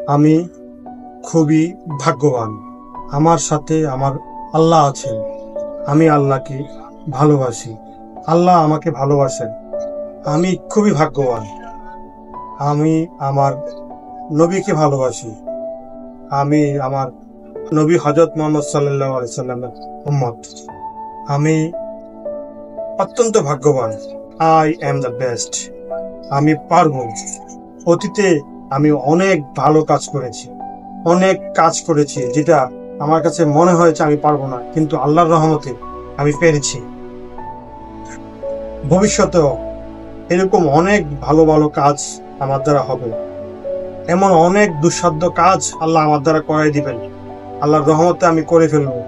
আমি খুবই ভাগ্যবান। আমার সাথে আমার আল্লাহ আছেন। আমি আল্লাহকে ভালোবাসি। আল্লাহ আমাকে ভালোবাসেন। আমি খুবই ভাগ্যবান। আমি আমার নবীকে ভালোবাসি। আমি আমার নবী হযরত মুহাম্মদ সাল্লাল্লাহু আলাইহি সাল্লামের উম্মত। আমি অত্যন্ত ভাগ্যবান। I am the best. আমি পারবো। অতীতে আমি অনেক ভালো কাজ করেছি, অনেক কাজ করেছি যেটা আমার কাছে মনে হয়েছে আমি পারবো না, কিন্তু আল্লাহর রহমতে আমি পেরেছি। ভবিষ্যতেও এরকম অনেক ভালো ভালো কাজ আমার দ্বারা হবে। এমন অনেক দুঃসাধ্য কাজ আল্লাহ আমার দ্বারা করাই দিবেন। আল্লাহর রহমতে আমি করে ফেলবো।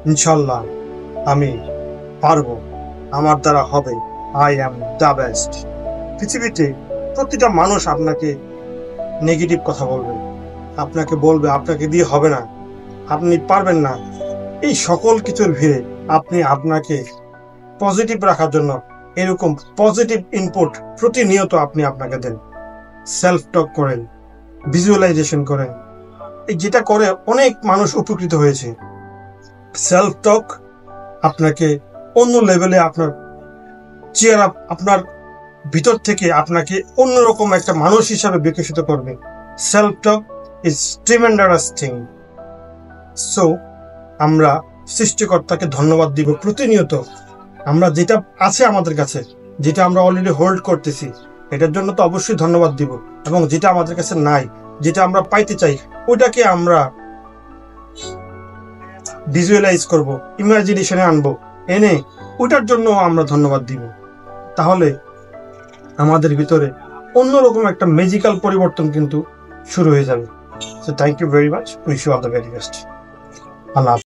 ইনশাল্লাহ আমি পারবো। আমার দ্বারা হবে। I am the best. পৃথিবীতে প্রতিটা মানুষ আপনাকে নেগেটিভ কথা বলবে, আপনাকে বলবে আপনাকে দিয়ে হবে না, আপনি পারবেন না। এই সকল কিছুর ভিড়ে আপনি আপনাকে পজিটিভ রাখার জন্য এরকম পজিটিভ ইনপুট প্রতিনিয়ত আপনি আপনাকে দেন। সেলফ টক করেন, ভিজুয়ালাইজেশন করেন। এই যেটা করে অনেক মানুষ উপকৃত হয়েছে। সেলফ টক আপনাকে অন্য লেভেলে আপনার চেয়ার আপ, আপনার ভিতর থেকে আপনাকে অন্যরকম একটা মানুষ হিসাবে বিকশিত করবে। Self talk is tremendous thing. So আমরা সৃষ্টিকর্তাকে ধন্যবাদ দিব প্রতিনিয়ত। আমরা যেটা আছে আমাদের কাছে, যেটা আমরা অলরেডি হোল্ড করতেছি, এটার জন্য তো অবশ্যই ধন্যবাদ দিব। এবং যেটা আমাদের কাছে নাই, যেটা আমরা পাইতে চাই, ওইটাকে আমরা ভিজুয়ালাইজ করব, ইমাজিনেশনে আনবো, এনে ওইটার জন্য আমরা ধন্যবাদ দিব। তাহলে আমাদের ভিতরে অন্যরকম একটা ম্যাজিক্যাল পরিবর্তন কিন্তু শুরু হয়ে যাবে। So thank you very much. Wish you all the very best. Allah.